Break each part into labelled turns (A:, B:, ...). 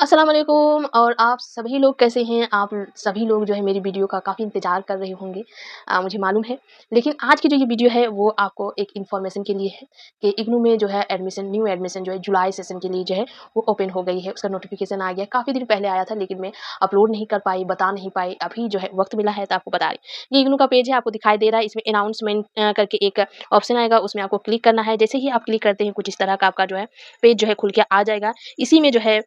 A: अस्सलाम वालेकुम। और आप सभी लोग कैसे हैं? आप सभी लोग जो है मेरी वीडियो का काफ़ी इंतज़ार कर रहे होंगे, मुझे मालूम है। लेकिन आज की जो ये वीडियो है वो आपको एक इन्फॉर्मेशन के लिए है कि इग्नू में जो है न्यू एडमिशन जो है जुलाई सेशन के लिए जो है वो ओपन हो गई है। उसका नोटिफ़िकेशन आ गया है, काफ़ी दिन पहले आया था लेकिन मैं अपलोड नहीं कर पाई, बता नहीं पाई। अभी जो है वक़्त मिला है तो आपको बता रही हूँ। ये इग्नू का पेज है, आपको दिखाई दे रहा है। इसमें अनाउंसमेंट करके एक ऑप्शन आएगा, उसमें आपको क्लिक करना है। जैसे ही आप क्लिक करते हैं कुछ इस तरह का आपका जो है पेज जो है खुल के आ जाएगा। इसी में जो है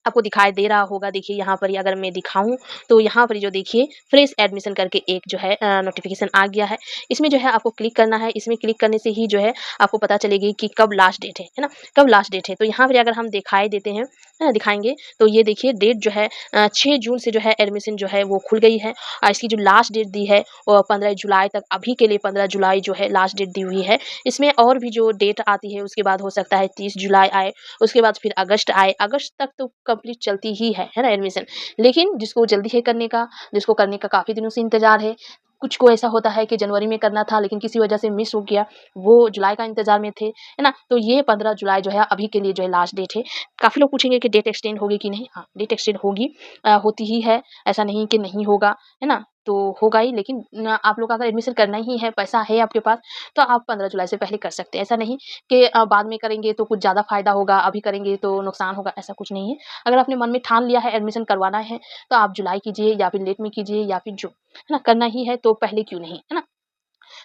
A: आपको दिखाई दे रहा होगा, देखिए यहाँ पर ही अगर मैं दिखाऊँ तो यहाँ पर जो देखिए फ्रेश एडमिशन करके एक जो है नोटिफ़िकेशन आ गया है। इसमें जो है आपको क्लिक करना है, इसमें क्लिक करने से ही जो है आपको पता चलेगी कि कब लास्ट डेट है ना? कब लास्ट डेट है। तो यहाँ पर अगर हम दिखाई देते हैं, दिखाएँगे तो ये देखिए डेट जो है 6 जून से जो है एडमिशन जो है वो खुल गई है। और इसकी जो लास्ट डेट दी है वो 15 जुलाई तक, अभी के लिए 15 जुलाई जो है लास्ट डेट दी हुई है। इसमें और भी जो डेट आती है उसके बाद हो सकता है 30 जुलाई आए, उसके बाद फिर अगस्त आए। अगस्त तक तो कंप्लीट चलती ही है ना एडमिशन। लेकिन जिसको जल्दी है करने का, जिसको करने का काफ़ी दिनों से इंतज़ार है, कुछ को ऐसा होता है कि जनवरी में करना था लेकिन किसी वजह से मिस हो गया, वो जुलाई का इंतज़ार में थे, है ना? तो ये 15 जुलाई जो है अभी के लिए जो है लास्ट डेट है। काफ़ी लोग पूछेंगे कि डेट एक्सटेंड होगी कि नहीं? हाँ, डेट एक्सटेंड होगी, होती ही है, ऐसा नहीं कि नहीं होगा, है ना? तो होगा ही, लेकिन आप लोग का अगर एडमिशन करना ही है, पैसा है आपके पास, तो आप 15 जुलाई से पहले कर सकते हैं। ऐसा नहीं कि बाद में करेंगे तो कुछ ज़्यादा फ़ायदा होगा, अभी करेंगे तो नुकसान होगा, ऐसा कुछ नहीं है। अगर आपने मन में ठान लिया है एडमिशन करवाना है, तो आप जुलाई कीजिए या फिर लेट में कीजिए या फिर जो, है ना? करना ही है तो पहले क्यों नहीं, है ना?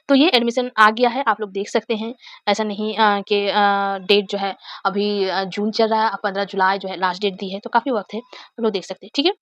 A: तो ये एडमिशन आ गया है, आप लोग देख सकते हैं। ऐसा नहीं कि डेट जो है अभी जून चल रहा है, 15 जुलाई जो है लास्ट डेट दी है, तो काफ़ी वक़्त है, आप लोग देख सकते हैं, ठीक है?